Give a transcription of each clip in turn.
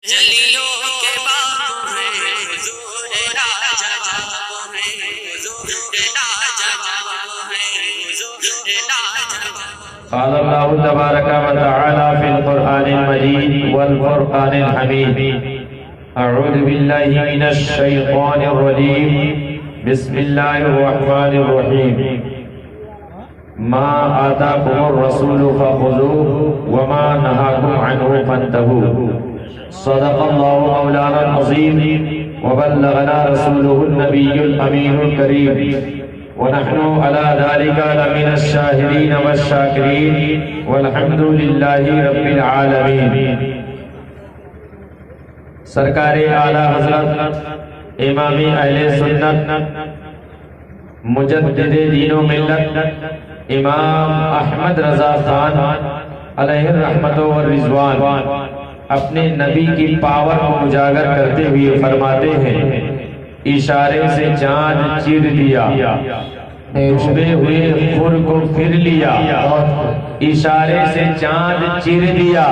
جلیوں کے باغ ہے حضور لاجواب ہے حضور لاجواب ہے حضور لاجواب۔ قال اللہ تبارک و تعالی فی القرآن المجید والفرقان الحمید اعوذ باللہ من الشیطان الرجیم بسم اللہ الرحمن الرحیم ما آتاکم الرسول فخذوه وما نهاکم عنه فانتهوا صدق اللہ مولانا العظیم وبلغنا رسوله النبی الامین الکریم ونحن على ذلك لمن الشاهدين والشاكرين والحمد لله رب العالمين۔ سرکار اعلی حضرت امام اہل سنت مجدد دین و ملت امام احمد رضا خان علیہ الرحمت والرضوان اپنے نبی کی پاور کو اجاگر کرتے ہوئے فرماتے ہیں اشارے سے چاند چیر لیا ڈوبے ہوئے خور کو پھر لیا، اشارے سے چاند چیر لیا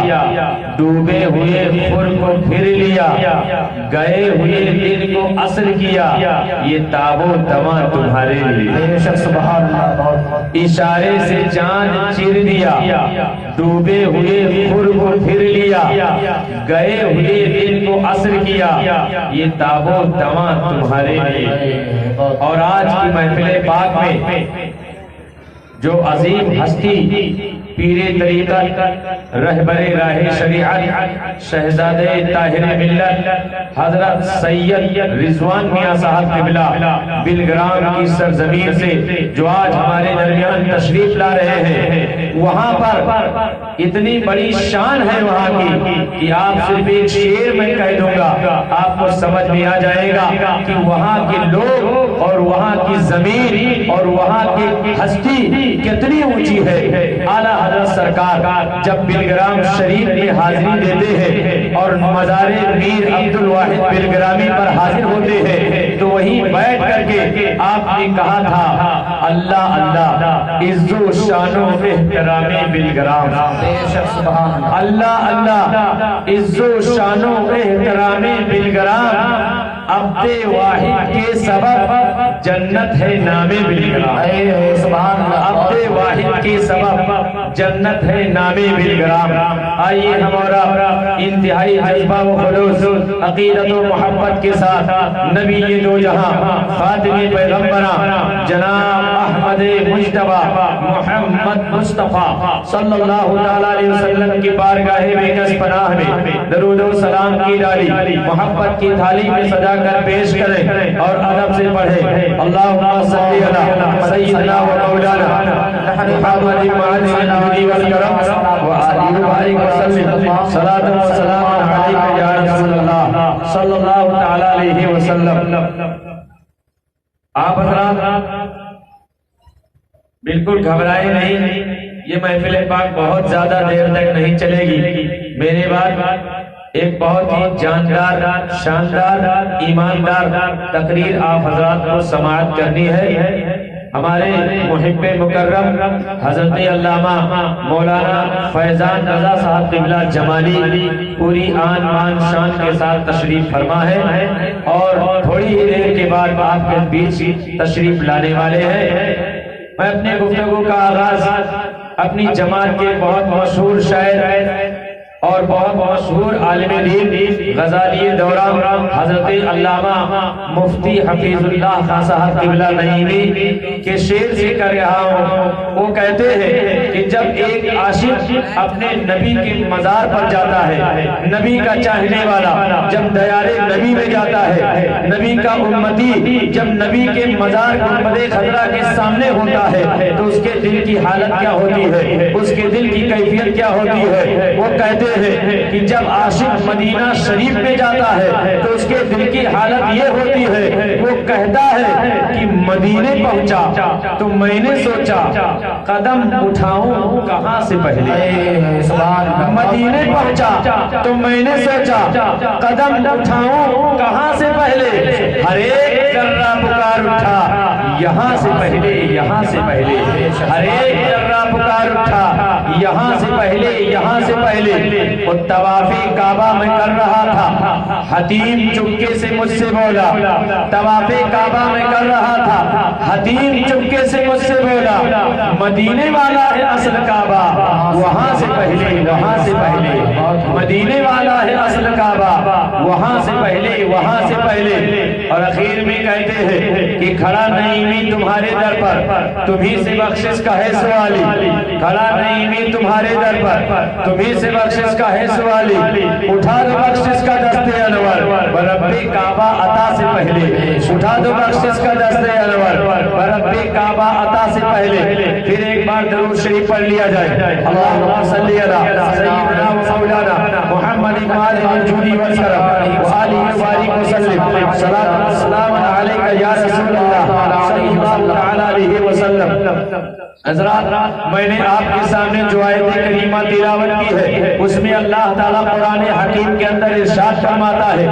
ڈوبے ہوئے خور کو پھر لیا، گئے ہوئے دن کو عصر کیا، یہ تاب و دماں تمہارے لیے۔ اشارے سے چاند چیر لیا ڈوبے ہوئے خور کو پھر لیا، گئے ہوئے دن کو عصر کیا، یہ تاب و دماں تمہارے لیے۔ اور آج کی محفل پاک میں جو عظیم ہستی پیر طریقت رہبر راہ شریعت شہزادے طاہر ملت حضرت سید رضوان میاں صاحب قبلہ بلگرام کی سرزمین سے جو آج ہمارے درمیان تشریف لا رہے ہیں، وہاں پر اتنی بڑی شان ہے وہاں کی کہ آپ صرف ایک شعر میں کہہ دوں گا آپ کو سمجھ میں آ جائے گا کہ وہاں کے لوگ اور وہاں کی زمین اور وہاں کی ہستی کتنی اونچی ہے۔ اعلیٰ حضرت سرکار جب بلگرام شریف میں حاضری دیتے ہیں اور مزار میر عبدالواحد بلگرامی پر حاضر ہوتے ہیں تو وہیں بیٹھ کر کے آپ نے کہا تھا اللہ اللہ عز و شان و احترام بلگرام، اللہ اللہ عز و شان و احترام بلگرام، عبد واحد کے سبب جنت ہے نام بلگرام، عبد واحد کے سبب جنت ہے نام بلگرام۔ آئیے ہمارا انتہائی جذبہ و خلوص عقیدت و محبت کے ساتھ نبی دو جہاں خاتم پیغمبراں جناب احمد مجتبی محمد مصطفیٰ صلی اللہ علیہ وسلم کی بارگاہ بے پناہ میں درود و سلام کی ڈالی محبت کی تھالی میں سجا کر پیش کریں اور ادب سے پڑھیں۔ اللہم صلی علی سیدنا و مولانا محمد المعلی والکرم و آلہ وآلہ وسلم صلاۃ و سلام علیک یا رسول اللہ صلی اللہ علیہ وسلم۔ آپ حضرات بالکل گھبرائے نہیں، یہ محفل پاک بہت زیادہ دیر تک نہیں چلے گی۔ میرے بعد ایک بہت ہی جاندار شاندار ایماندار تقریر آپ حضرات کو سماعت کرنی ہے۔ ہمارے محب مکرم حضرت علامہ مولانا فیضان رضا صاحب قبلہ جمالی پوری آن مان شان کے ساتھ تشریف فرما ہے اور تھوڑی ہی دیر کے بعد آپ کے بیچ تشریف لانے والے ہیں۔ میں اپنے گفتگو کا آغاز اپنی جماعت کے بہت مشہور شاعر اور بہت مشہور عالم دین غزالی دوران حضرت علامہ مفتی حفیظ اللہ خان صاحب قبلہ نعیمی کے شعر سے کر رہا ہوں۔ وہ کہتے ہیں کہ جب ایک عاشق اپنے نبی کے مزار پر جاتا ہے، نبی کا چاہنے والا جب دیار نبی میں جاتا ہے، نبی کا امتی جب نبی کے مزار گنبد خضرا کے سامنے ہوتا ہے تو اس کے دل کی حالت کیا ہوتی ہے، اس کے دل کی کیفیت کیا ہوتی ہے۔ وہ کہتے کہ جب عاشق مدینہ شریف میں جاتا ہے تو اس کے دل کی حالت یہ ہوتی ہے، وہ کہتا ہے کہ مدینے پہنچا تو میں نے سوچا قدم اٹھاؤں کہاں سے پہلے، مدینے پہنچا تو میں نے سوچا قدم اٹھاؤں کہاں سے پہلے، ہر ایک ذرہ پکار اٹھا یہاں سے پہلے، یہاں سے پہلے، ہر ایک ذرہ پکار اٹھا یہاں سے پہلے، یہاں سے پہلے۔ وہ طواف کعبہ میں کر رہا تھا حتیم چپکے سے مجھ سے بولا، طواف کعبہ میں کر رہا تھا، حتیم چپکے سے مجھ سے بولا مدینے والا ہے اصل کعبہ، وہاں سے پہلے وہاں سے پہلے، مدینے والا ہے اصل کعبہ، وہاں سے پہلے وہاں سے پہلے۔ اور اخیر میں کہتے ہیں کہ کھڑا نہیں میں تمہارے در پر، تمہیں سے بخشش کا ہے سوالی، کھڑا نہیں میں تمہارے در پر، تمہیں سے بخشش کا ہے سوالی، اٹھا دو بخشش کا دستے انور برب کعبہ عطا سے پہلے، اٹھا دو بخشش کا دستے انور برب کعبہ عطا سے پہلے۔ پھر ایک بار درود شریف پڑھ لیا جائے، اللہم صلی علی سیدنا و مولانا محمد مالک الجود والکرم وآلہ وبارک وسلم، صلاۃ و سلام علیکہ یا رسول اللہ صلی اللہ علیہ وسلم۔ حضرات، میں نے آپ کے سامنے جو آیت کریمہ تلاوت کی ہے، اس میں اللہ تعالیٰ قرآن حکیم کے اندر ارشاد فرماتا ہے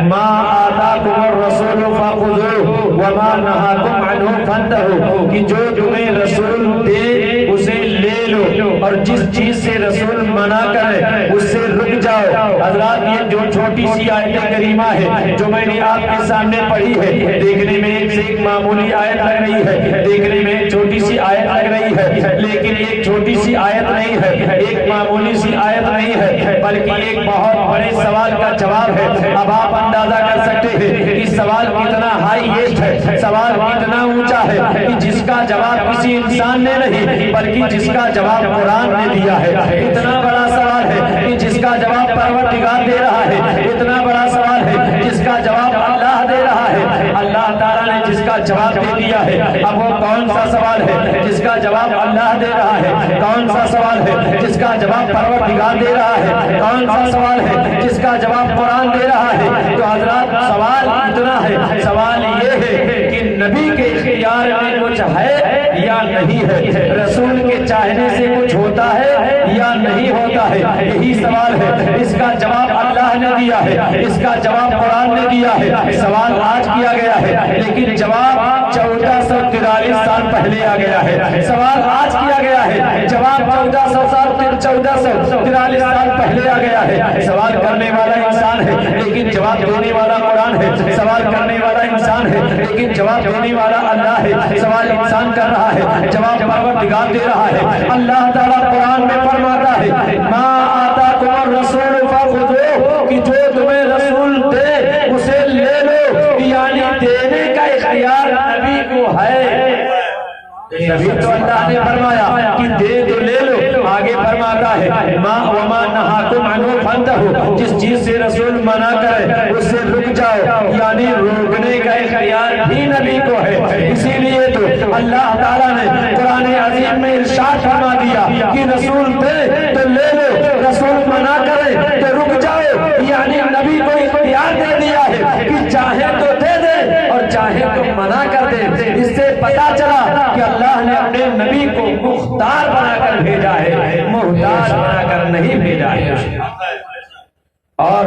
ما آتاکم الرسول فخذوہ وما نہاکم عنہ فانتہوا، کہ جو تمہیں رسول دے اسے لے لو اور جس چیز سے رسول منع کرے اس سے رک جاؤ۔ حضرات، یہ جو چھوٹی سی آیت کریمہ ہے جو میں نے آپ کے سامنے پڑھی ہے، دیکھنے میں ایک سے ایک معمولی آیت لگ رہی ہے، دیکھنے میں ایک چھوٹی سی آیت لگ رہی ہے، لیکن ایک چھوٹی سی آیت نہیں ہے، ایک معمولی سی آیت نہیں ہے، بلکہ ایک بہت بڑے سوال کا جواب ہے۔ اب آپ اندازہ کر سکتے ہیں کہ سوال کتنا ہائیسٹ ہے، سوال کتنا اونچا ہے کہ جس کا جواب کسی انسان نے نہیں بلکہ جس کا جواب قرآن نے دیا ہے۔ اتنا بڑا سوال ہے کہ جس کا جواب پروردگار دے رہا ہے، اتنا بڑا سوال ہے جس کا جواب اللہ دے رہا ہے۔ اللہ تعالیٰ نے جس کا جواب دے دیا ہے، اب وہ کون سا سوال ہے جس کا جواب اللہ دے رہا ہے؟ کون سا سوال ہے جس کا جواب پروردگار دے رہا ہے؟ کون سا سوال ہے جس کا جواب قرآن دے رہا ہے؟ تو حضرات، سوال اتنا ہے، سوال یہ ہے کہ نبی کے اختیار میں کچھ ہے یا نہیں ہے، رسول کے چاہنے سے کچھ ہوتا ہے یا نہیں ہوتا ہے، یہی سوال ہے۔ اس کا جواب اللہ نے دیا ہے، اس کا جواب قرآن نے دیا ہے۔ سوال آج کیا گیا ہے لیکن جواب 1443 سال پہلے آ گیا ہے۔ سوال آج کیا گیا ہے، جواب 1443 سال پہلے آ گیا ہے۔ سوال کرنے والا انسان ہے لیکن جواب دینے والا قرآن ہے، سوال کرنے والا انسان ہے لیکن جواب دینے والا اللہ ہے۔ سوال انسان کر رہا ہے، جواب پروردگار دے رہا ہے۔ اللہ تعالیٰ قرآن میں فرماتا ہے ما آتاکم الرسول فخذوہ، کہ جو تمہیں رسول دے اسے لے لو، یعنی دینے کا اختیار نبی کو ہے۔ نبی تو اللہ نے فرمایا کہ دے تو لے لو، آگے فرماتا ہے ما وما نہاکم عنہ فانتہوا، جس چیز سے رسول منع کرے اس سے رک جاؤ، یعنی روکنے کا اختیار بھی نبی کو ہے۔ اسی لیے تو اللہ تعالیٰ نے قرآن عظیم میں ارشاد فرما دیا کہ رسول دے تو لے لو، رسول منع کرے تو رک جاؤ، یعنی نبی کو اختیار دے دیا ہے کہ چاہے تو دے دے اور چاہے تو منع کر دے۔ اس سے پتا چلا کہ اللہ نے اپنے نبی کو مختار بنا کر بھیجا ہے، محتاج بنا کر نہیں بھیجا ہے۔ اور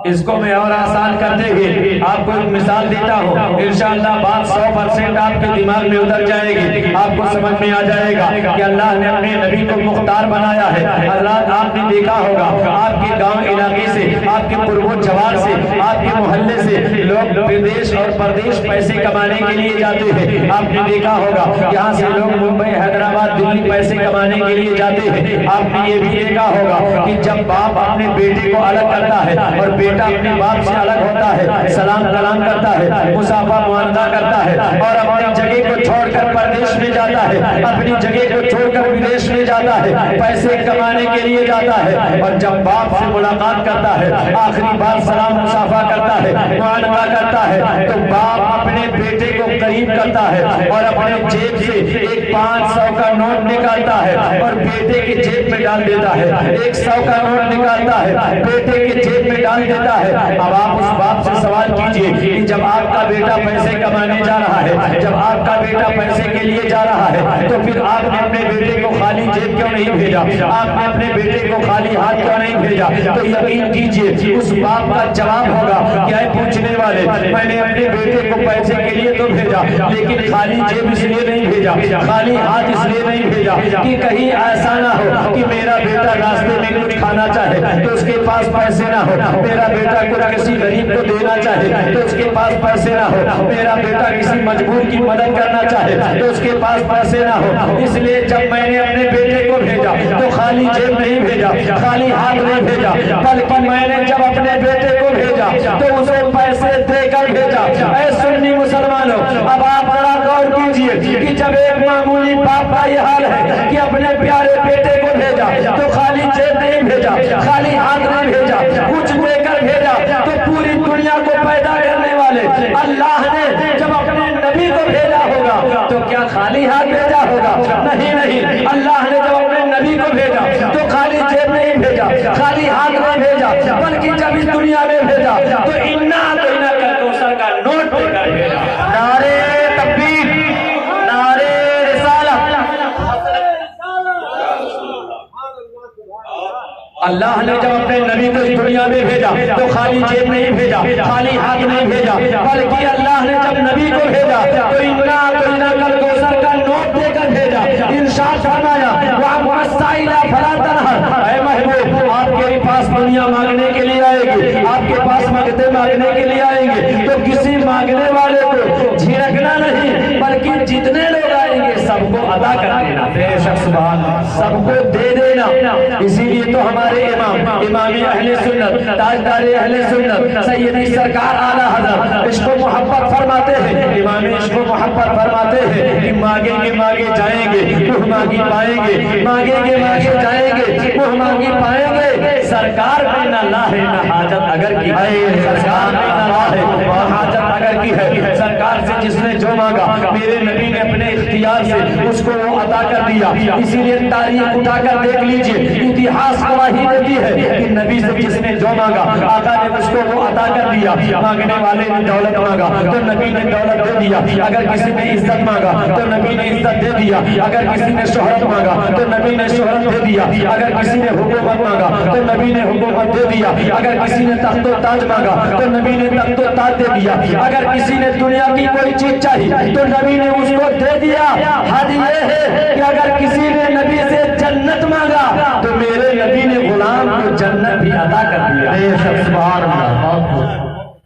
اس کو میں اور آسان کرتے ہوئے آپ کو ایک مثال دیتا ہوں، انشاءاللہ بات 100% آپ کے دماغ میں اتر جائے گی، آپ کو سمجھ میں آ جائے گا کہ اللہ نے اپنے نبی کو مختار بنایا ہے۔ حضرات، آپ نے دیکھا ہوگا آپ کے گاؤں علاقے سے، آپ کے قرب و جوار سے، آپ کے محلے سے لوگ ودیش اور پردیش پیسے کمانے کے لیے جاتے ہیں۔ آپ نے دیکھا ہوگا یہاں سے لوگ ممبئی، حیدرآباد، دلی پیسے کمانے کے لیے جاتے ہیں۔ آپ نے یہ بھی دیکھا ہوگا کہ جب باپ اپنے بیٹے کو الگ کرتا ہے اور بیٹا اپنے باپ سے الگ ہوتا ہے، سلام کلام کرتا ہے، مصافحہ معاہدہ کرتا ہے اور اپنی جگہ کو چھوڑ کر پردیش میں جاتا ہے، اپنی جگہ کو چھوڑ کر ودیش میں جاتا ہے، پیسے کمانے کے لیے جاتا ہے، اور جب باپ سے ملاقات کرتا ہے، آخری بار سلام مصافحہ کرتا ہے، معاہدہ کرتا ہے، تو باپ اپنے بیٹے کو قریب کرتا ہے اور اپنے جیب سے ایک 500 کا نوٹ نکالتا ہے اور بیٹے کے جیب میں ڈال دیتا ہے، 100 کا نوٹ نکالتا ہے، بیٹے کے جیب میں ڈال دیتا ہے۔ اب آپ اس باپ سے سوال کیجئے کہ جب آپ کا بیٹا پیسے کمانے جا رہا ہے، جب آپ کا بیٹا پیسے کے لیے جا رہا ہے، تو پھر آپ نے اپنے بیٹے کو خالی جیب کیوں نہیں بھیجا؟ آپ نے اپنے بیٹے کو خالی ہاتھ کیوں نہیں بھیجا؟ تو یقین کیجئے اس باپ کا جواب ہوگا کیا ہے پوچھنے والے، میں نے اپنے بیٹے کو پیسے کے لیے تو بھیجا لیکن خالی جیب اس لیے نہیں بھیجا، خالی ہاتھ اس لیے نہیں بھیجا کہ کہیں ایسا نہ ہو کہ میرا بیٹا راستے میں کچھ کھانا چاہے تو اس کے پاس پیسے نہ ہو، میرا بیٹا کچھ کسی غریب کو دینا چاہے تو اس کے پاس پیسے نہ ہو، میرا بیٹا کسی مجبور کی مدد کرنا چاہے تو اس کے پاس پیسے نہ ہو، اس لیے جب میں نے اپنے بیٹے کو بھیجا تو خالی جیب نہیں بھیجا، خالی ہاتھ نہیں بھیجا، بلکہ میں نے جب اپنے بیٹے کو بھیجا تو اسے پیسے دے کر بھیجا۔ اے سنی مسلمانوں، اب آپ ذرا غور کیجئے کہ جب ایک معمولی باپ کا یہ حال ہے کہ اپنے پیارے بیٹے کو بھیجا تو خالی جیب نہیں بھیجا، خالی ہاتھ نہیں بھیجا، کچھ دے کر بھیجا، تو پوری دنیا کو پیدا کرنے والے اللہ نے جب اپنے نبی کو بھیجا ہوگا تو کیا خالی ہاتھ بھیجا ہوگا؟ نہیں، اللہ نے جب اپنے نبی کو بھیجا تو خالی جیب نہیں بھیجا، خالی ہاتھ نہیں بھیجا، بلکہ جب اس دنیا میں بھیجا تو انا دینا کا کوثر کا نوٹ دے کر بھیجا۔ نعرے تکبیر، نعرے رسالت۔ اللہ نے جب اپنے نبی کو اس دنیا میں بھیجا تو خالی جیب نہیں بھیجا، خالی ہاتھ نہیں بھیجا، بلکہ اللہ نے جب نبی کو بھیجا تو انا دینا کا کوثر کا نوٹ دے کر بھیجا۔ ارشاد فرمایا وَأَمَّا السَّائِلَ فَلَا تَنْهَرْ، اے محبوب آپ کے پاس دنیا مانگنے کے لیے آئے گی، آپ کے پاس مانگتے مانگنے کے لیے آئیں گے تو کسی مانگنے والے کو جھڑکنا نہیں، بلکہ جتنے لوگ آئیں گے سب کو عطا کر دینا، بے شک سبحان اللہ، سب کو دے دینا۔ اسی لیے تو ہمارے امام اہل سنت، تاجدار اہل سنت سیدی سرکار اعلیٰ حضرت عشق و محبت فرماتے ہیں، امام عشق و محبت فرماتے ہیں کہ مانگیں گے مانگے جائیں گے، منہ مانگی پائیں گے، مانگیں گے مانگے جائیں گے، منہ مانگی پائیں گے۔ سرکار میں نہ لاہے نہ حاجت اگر کی ہے، سرکار میں نہ لاہے نہ حاجت اگر کی ہے، سرکار سے جس نے جو مانگا میرے نبی نے اپنے اختیار سے اس کو وہ عطا کر دیا۔ اسی لیے تاریخ اٹھا کر دیکھ لیجئے، اتہاس گواہی دیتی ہے کہ نبی سے جس نے جو مانگا آقا نے اس کو وہ عطا کر دیا۔ مانگنے والے نے دولت مانگا تو نبی نے دولت دے دیا، اگر کسی نے عزت مانگا تو نبی نے عزت دے دیا، اگر کسی نے شہرت مانگا تو نبی نے شہرت دے دیا، اگر کسی نے حکومت مانگا تو نبی نے حکومت دے دیا، اگر کسی نے تخت و تاج مانگا تو نبی نے تخت و تاج دے دیا، اگر کسی نے دنیا کی کوئی چیز چاہی تو نبی نے اس کو دے دیا۔ حد یہ ہے کہ اگر کسی نے نبی سے جنت مانگا تو میرے نبی نے غلام کو جنت بھی عطا کر دیا۔ سبحان اللہ،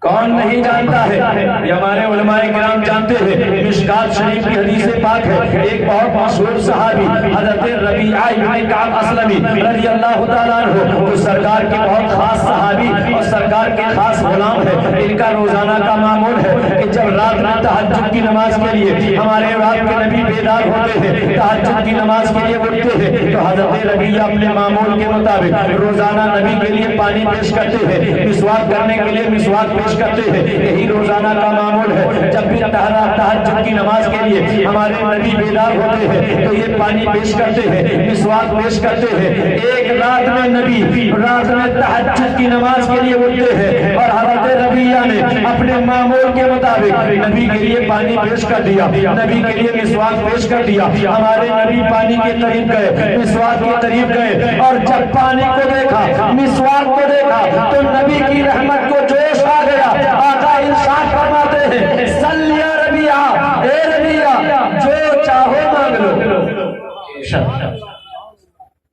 کون نہیں جانتا ہے؟ یہ ہمارے علماء کرام جانتے ہیں۔ مشکات شریف کی حدیث پاک ہے، ایک بہت مشہور صحابی حضرت ربیعہ بن کعب اسلمی رضی اللہ تعالیٰ عنہ، وہ سرکار کے بہت خاص صحابی اور سرکار کے خاص غلام ہے۔ ان کا روزانہ کا معمول ہے کہ جب رات میں تہجد کی نماز کے لیے ہمارے رات کے نبی بیدار ہوتے ہیں، تہجد کی نماز کے لیے اٹھتے ہیں تو حضرت ربیعہ اپنے معمول کے مطابق روزانہ نبی کے لیے پانی پیش کرتے ہیں، مسواک کرنے کے لیے مسواک پیش کرتے ہیں۔ یہی روزانہ کا معمول ہے، جب بھی تہجد کی نماز کے لیے ہمارے نبی بیدار ہوتے ہیں تو یہ پانی پیش کرتے ہیں، مسواک پیش کرتے ہیں۔ ایک رات میں نبی رات میں تہجد کی نماز کے لیے اٹھتے ہیں اور حضرت ربیعہ نے اپنے معمول کے مطابق نبی کے لیے پانی پیش کر دیا، نبی کے لیے مسواک پیش کر دیا۔ ہمارے نبی پانی کے قریب گئے، مسواک کے قریب گئے اور جب پانی کو دیکھا، مسواک کو دیکھا تو نبی کی رحمت کو جوش آ گیا۔ آقا ارشاد فرماتے ہیں صلی یا ربیعہ، اے ربیعہ جو چاہو مانگ لو۔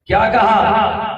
کیا کہا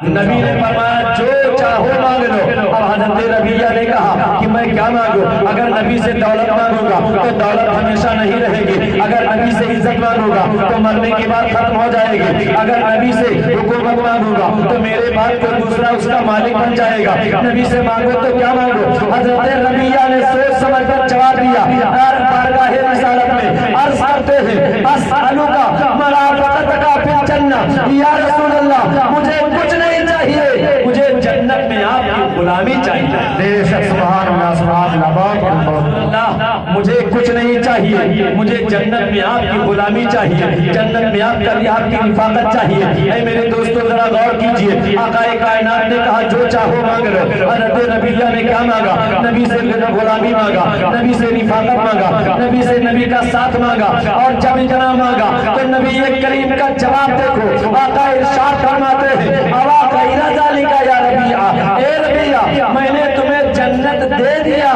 نبی نے؟ فرمایا جو چاہو مانگ لو۔ اب حضرت ربیعہ نے کہا کہ میں کیا مانگوں؟ اگر نبی سے دولت مانگوں گا تو دولت ہمیشہ نہیں رہے گی، اگر نبی سے عزت مانگوں گا تو مرنے کے بعد ختم ہو جائے گی، اگر نبی سے حکومت مانگوں گا تو میرے بعد کوئی دوسرا اس کا مالک بن جائے گا، نبی سے مانگو تو کیا مانگو؟ حضرت ربیعہ نے سوچ سمجھ کر جواب دیا، بارگاہ رسالت میں عرض کرتے ہیں اسألک مرافقتک فی الجنہ، یا رسول اللہ مجھے کچھ نہیں چاہیے، مجھے جنت میں آپ کی غلامی چاہیے۔ سبحان اللہ، سبحان اللہ، مجھے کچھ نہیں چاہیے، مجھے جنت میں آپ کی غلامی چاہیے، جنت میں آپ کی رفاقت چاہیے۔ اے میرے دوستو ذرا غور کیجئے، آقا کائنات نے کہا جو چاہو مانگ لو۔ حضرت ربیعہ نے کیا مانگا؟ نبی سے غلامی مانگا، نبی سے رفاقت مانگا، نبی سے نبی کا ساتھ مانگا، اور جب اتنا مانگا تو نبی کریم کا جواب دیکھو۔ آقا ارشاد فرماتے ہیں اوا غیر ذالک یا ربیعہ، اے ربیعہ میں نے تمہیں جنت جنت دے دیا،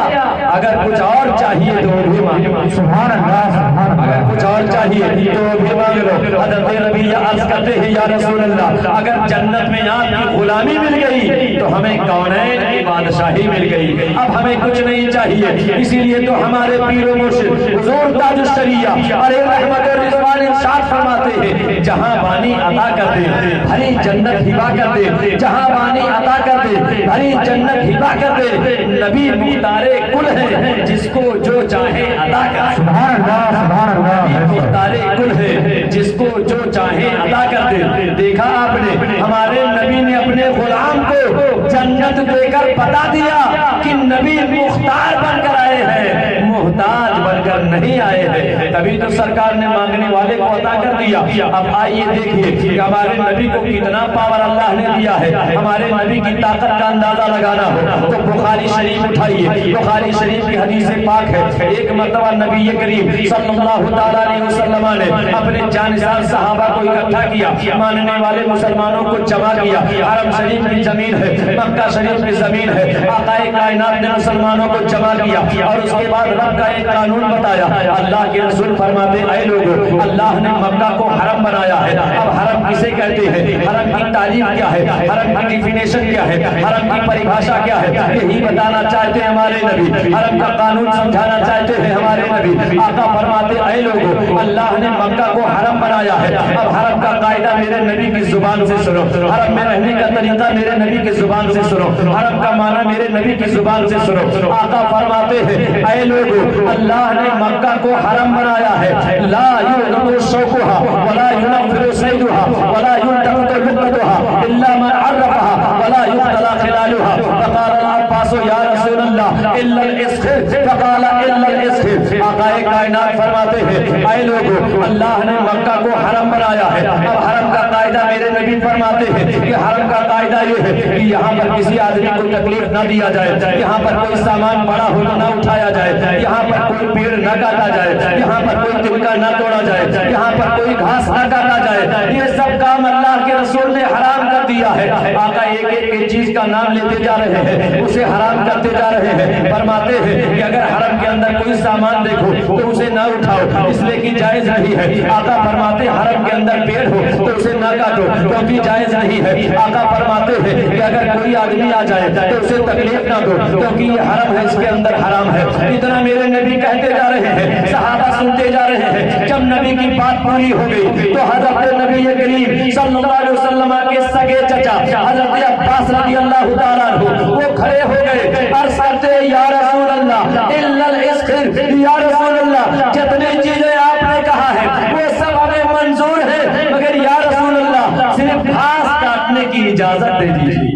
اگر کچھ اور چاہیے تو بھی مانگ لو۔ سبحان اللہ، اگر کچھ اور چاہیے تو بھی مانگ لو۔ حضرت ربیعہ عرض کرتے ہیں یا رسول اللہ، اگر جنت میں آپ کی غلامی مل گئی تو ہمیں کونین کی بادشاہی مل گئی، اب ہمیں کچھ نہیں چاہیے۔ اسی لیے تو ہمارے پیر و مرشد حضور تاج الشریعہ علیہ رحمت و رضوان ارشاد فرماتے ہیں، جہاں بانی عطا کر دے بھری جنت ہبا کر دے، جہاں بانی عطا کر دے بھری جنت ہبا کر دے۔ نبی مختار کل ہے، جس کو جو چاہے عطا کر دے۔ سبحان اللہ، سبحان اللہ، مختار کل ہے، جس کو جو چاہے عطا کر دے۔ دیکھا آپ نے ہمارے نبی نے اپنے غلام کو جنت دے کر بتا دیا کہ نبی مختار بن کر آئے ہیں، محتاج بن کر نہیں آئے ہیں۔ تبھی تو سرکار نے مانگنے والے کو عطا کر دیا۔ اب آئیے دیکھیے کہ ہمارے نبی کو کتنا پاور اللہ نے دیا ہے۔ ہمارے نبی کی طاقت کا اندازہ لگانا ہو تو بخاری شریف اٹھائیے، بخاری شریف کی حدیث پاک ہے، ایک مرتبہ نبی کریم صلی اللہ تعالیٰ علیہ وسلم نے اپنے جانسار صحابہ کو اکٹھا کیا، ماننے والے مسلمانوں کو جمع کیا۔ حرم شریف کی زمین ہے، مکہ شریف کی زمین ہے، آقا کائنات نے مسلمانوں کو جمع کیا اور اس کے بعد رب کا ایک قانون بتایا۔ اللہ کے رسول فرماتے اے لوگو، اللہ نے مکہ کو حرم بنایا ہے۔ اب حرم کسے کہتے ہیں، حرم کی تعریف کیا ہے، حرم کی ڈیفینیشن کیا ہے، حرم کی پریبھاشا کیا ہے، یہی بتانا چاہتے ہیں ہمارے نبی، حرم کا قانون سمجھانا چاہتے ہیں ہمارے نبی۔ آقا فرماتے اے لوگو، اللہ نے مکہ کو حرم بنایا ہے، اب حرم کا قاعدہ میرے نبی کی زبان سے سنو، حرم میں رہنے کا طریقہ میرے نبی کی زبان سے سنو، حرم کا معنی میرے نبی کی زبان سے سنو۔ آقا فرماتے ہیں اے لوگو، اللہ نے مکہ کو حرم بنایا ہے، لا یعلم شوقها ولا ينفر صيدها ولا ينتقد لقطها الا من عرفها ولا يقتلى خلالها۔ فقال العباس یا رسول اللہ الا الاسخر، فقال الا الاسخر۔ آقا کائنات فرماتے ہیں اے لوگو، اللہ نے مکہ کو حرم بنایا ہے، اب حرم کا قاعدہ میرے نبی فرماتے ہیں کہ حرم کا قاعدہ یہ ہے کہ یہاں پر کسی آدمی کو تکلیف نہ دیا جائے، یہاں پر کوئی سامان بڑا ہونا نہ اٹھایا جائے، یہاں پر کوئی پیڑ نہ کاٹا جائے، یہاں پر کوئی تنکا نہ توڑا جائے، یہاں پر کوئی گھاس نہ کاٹا جائے، یہ سب کام اللہ کے رسول نے حرام کر دیا ہے۔ آقا ایک ایک چیز کا نام لیتے جا رہے ہیں، اسے حرام کرتے جا رہے ہیں۔ فرماتے ہیں کہ اگر حرم کے اندر کوئی سامان دیکھو تو اسے نہ اٹھاؤ، اس لیے کہ جائز نہیں ہے۔ آقا فرماتے حرم کے اندر پیڑ ہو تو اسے نہ کاٹو کیونکہ جائز نہیں ہے۔ آقا فرماتے ہیں کہ اگر کوئی آدمی آ جائے تو اسے تکلیف نہ دو کیونکہ یہ حرم ہے، اس کے اندر حرام ہے۔ اتنا میرے نبی کہتے جا رہے ہیں، صحابہ سنتے جا رہے ہیں۔ جب نبی کی بات پوری ہو گئی تو حضرت نبی کریم صلی اللہ علیہ وسلم کے سگے چچا حضرت عباس رضی اللہ تعالیٰ عنہ وہ کھڑے ہو گئے، عرض کرتے یا رسول اللہ الا الاسخر، یا رسول اللہ جتنی چیزیں آپ نے کہا ہے وہ سب ہمیں منظور ہے، مگر یا رسول اللہ صرف گھاس کاٹنے کی اجازت دے دیجیے،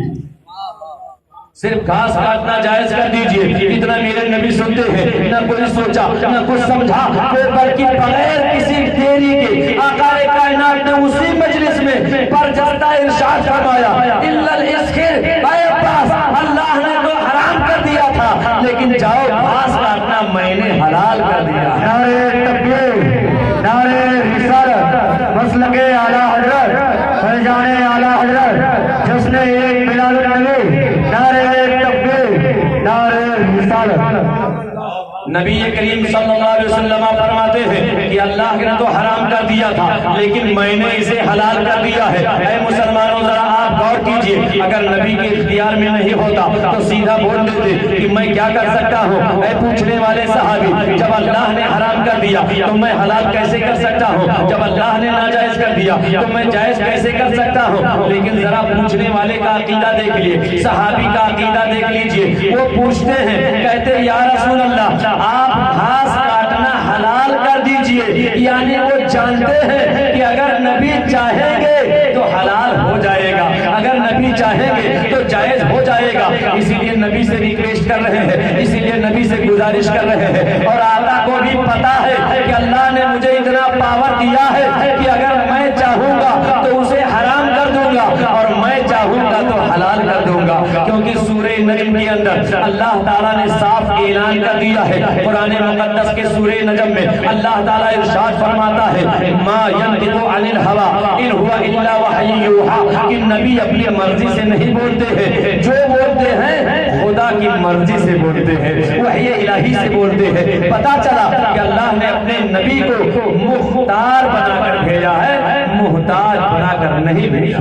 صرف گھاس کاٹنا جائز کر دیجئے۔ اتنا میرے نبی سنتے ہیں، نہ کوئی سوچا نہ کچھ سمجھا، بلکہ بغیر کسی دیری کے آقا کائنات نے اسی مجلس میں برجستہ ارشاد فرمایا الا الاسخر، اے عباس اللہ نے تو حرام کر دیا تھا لیکن جاؤ گھاس کاٹنا میں نے حلال کر دیا۔ نعرہ تکبیر، نعرہ رسالت، مسلک اعلیٰ حضرت، فیضان اعلیٰ حضرت، جشن ایک میلاد النبی، نعرہ تکبیر، نعرہ رسالت۔ نبی کریم صلی اللہ علیہ وسلم فرماتے ہیں کہ اللہ نے تو حرام کر دیا تھا لیکن میں نے اسے حلال کر دیا ہے۔ اے مسلمانوں ذرا آپ غور کیجئے، اگر نبی کے اختیار میں نہیں ہوتا تو سیدھا بول دیتے کہ میں کیا کر سکتا ہوں۔ اے پوچھنے والے صحابی، جب اللہ نے حرام کر دیا تو میں حلال کیسے کر سکتا ہوں؟ جب اللہ نے ناجائز کر دیا تو میں جائز کیسے کر سکتا ہوں؟ لیکن ذرا پوچھنے والے کا عقیدہ دیکھ لیے، صحابی کا عقیدہ دیکھ لیجئے۔ وہ پوچھتے ہیں، کہتے یا رسول اللہ آپ گھاس کاٹنا حلال کر دیجئے، یعنی وہ جانتے ہیں کہ اگر نبی چاہیں گے تو حلال ہو جائے گا، اگر نبی چاہیں گے تو جائز ہو جائے گا۔ اسی لیے نبی سے ریکویسٹ کر رہے ہیں، اسی لیے نبی سے گزارش کر رہے ہیں، اور آقا کو بھی پتا ہے کہ اللہ نے مجھے اتنا پاور دیا ہے کہ اگر میں چاہوں گا تو اسے حرام کر دوں گا اور میں چاہوں گا تو حلال کر دوں گا، کیونکہ سورہ نجم کے اندر اللہ تعالیٰ نے صاف اعلان کر دیا ہے۔ قرآن مقدس کے سورہ نجم میں اللہ تعالیٰ ارشاد فرماتا ہے ما ينطق عن الهوى ان هو الا وحی یوحی، کہ نبی اپنی مرضی سے نہیں بولتے ہیں، جو بولتے ہیں خدا خدا کی مرضی سے بولتے ہیں، وحی الہی سے بولتے ہیں۔ پتا چلا کہ اللہ نے اپنے نبی کو مختار بنا کر بھیجا ہے، محتاج بنا کر نہیں بھیجا۔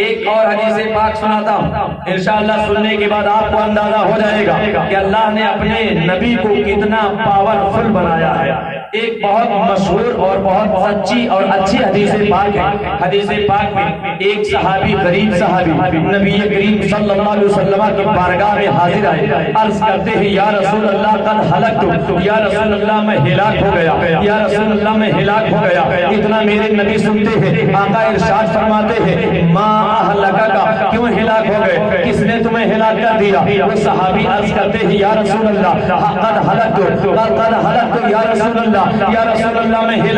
ایک اور حدیث پاک سناتا ہوں، انشاءاللہ سننے کے بعد آپ کو اندازہ ہو جائے گا کہ اللہ نے اپنے نبی کو کتنا پاورفل بنایا ہے۔ ایک بہت مشہور اور بہت سچی اور اچھی حدیث پاک ہے۔ حدیث پاک میں ایک صحابی، غریب صحابی، نبی کریم صلی اللہ علیہ وسلم کی بارگاہ میں حاضر آئے، عرض کرتے ہیں یا رسول اللہ قد ہلکت، یا رسول اللہ میں ہلاک ہو گیا، یا رسول اللہ میں ہلاک ہو گیا۔ اتنا میرے نبی سنتے ہیں، آقا ارشاد فرماتے ہیں ما اہلکا کا، کیوں ہلاک ہو گئے، کس نے تمہیں ہلاک کر دیا؟ وہ صحابی عرض کرتے ہیں یا رسول اللہ قد ہلکت، قد ہلکت یا رسول اللہ، یا رسول اللہ میں